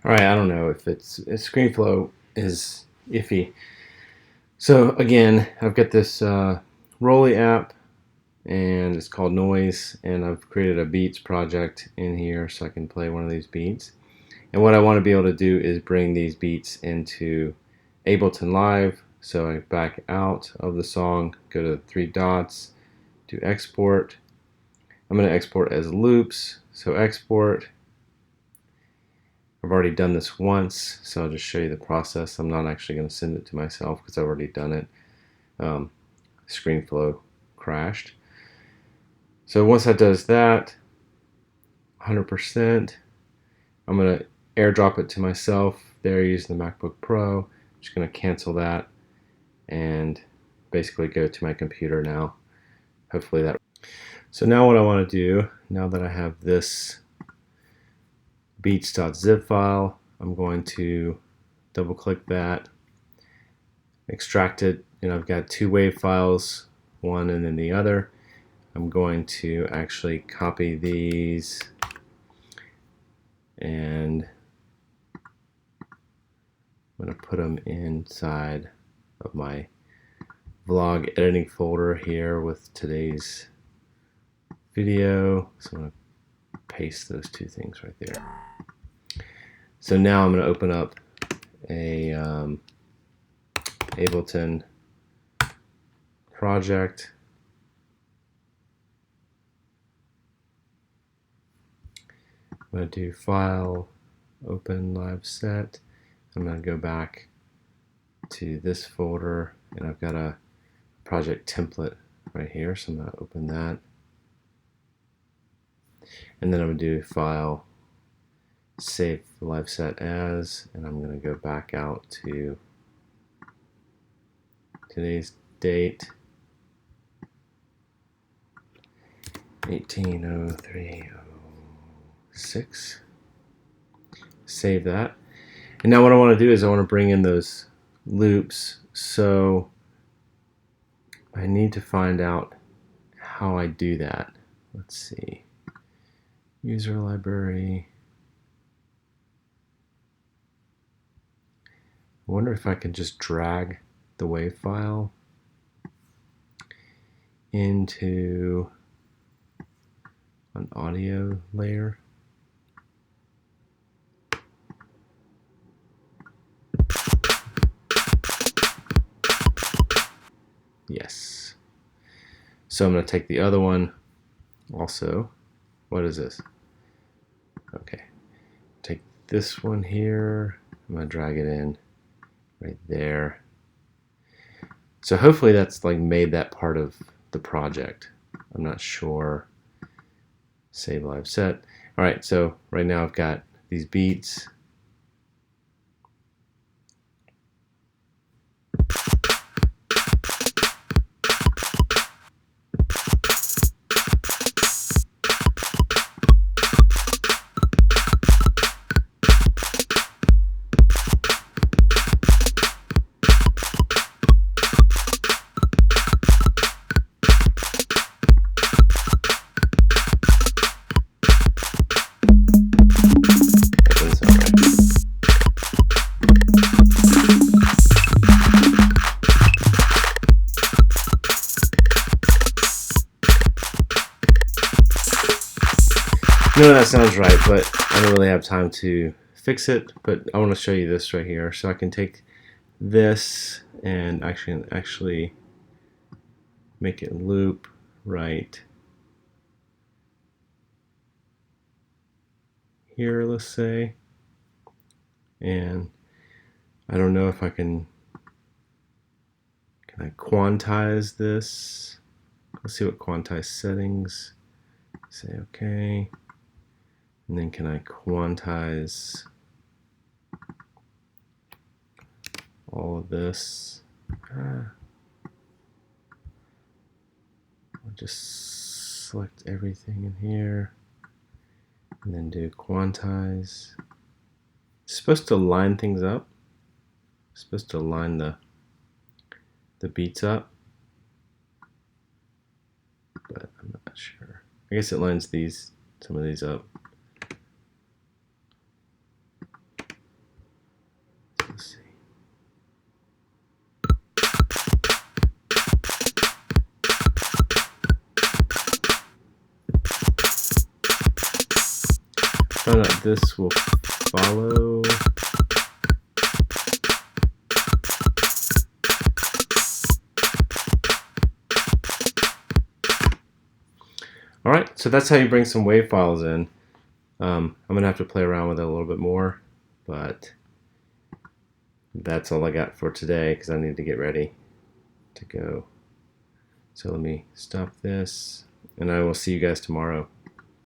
All right, I don't know if ScreenFlow is iffy. So again, I've got this Roli app, and it's called Noise, and I've created a beats project in here so I can play one of these beats. And what I want to be able to do is bring these beats into Ableton Live. So I back out of the song, go to the three dots, do export. I'm going to export as loops, so export. I've already done this once, so I'll just show you the process. I'm not actually going to send it to myself because I've already done it. ScreenFlow crashed. So once that does that, 100%, I'm going to airdrop it to myself there using the MacBook Pro. I'm just going to cancel that and basically go to my computer now. Hopefully that. So now what I want to do, now that I have this beats.zip file, I'm going to double click that, extract it, and I've got two WAV files, one and then the other. I'm going to actually copy these and I'm going to put them inside of my vlog editing folder here with today's video. So I'm going to paste those two things right there. So now I'm going to open up a Ableton project. I'm going to do File, Open Live Set. I'm going to go back to this folder, and I've got a project template right here, so I'm going to open that. And then I'm going to do File, Save Live Set As, and I'm going to go back out to today's date, 180306. Save that. And now what I want to do is I want to bring in those loops. So I need to find out how I do that. Let's see. User library. I wonder if I can just drag the WAV file into an audio layer. Yes. So I'm going to take the other one also. What is this? Okay. Take this one here. I'm going to drag it in right there. So hopefully that's like made that part of the project. I'm not sure. Save live set. All right, so right now I've got these beats. No, that sounds right, but I don't really have time to fix it. But I want to show you this right here. So I can take this and actually make it loop right here, let's say. And I don't know if I can I quantize this? Let's see what quantize settings. Say okay. And then can I quantize all of this? I'll just select everything in here and then do quantize. It's supposed to line things up. It's supposed to line the beats up, but I'm not sure. I guess it lines some of these up. Let's see. Found out this will follow. All right, so that's how you bring some wave files in. I'm gonna have to play around with it a little bit more, but that's all I got for today because I need to get ready to go. So let me stop this, and I will see you guys tomorrow.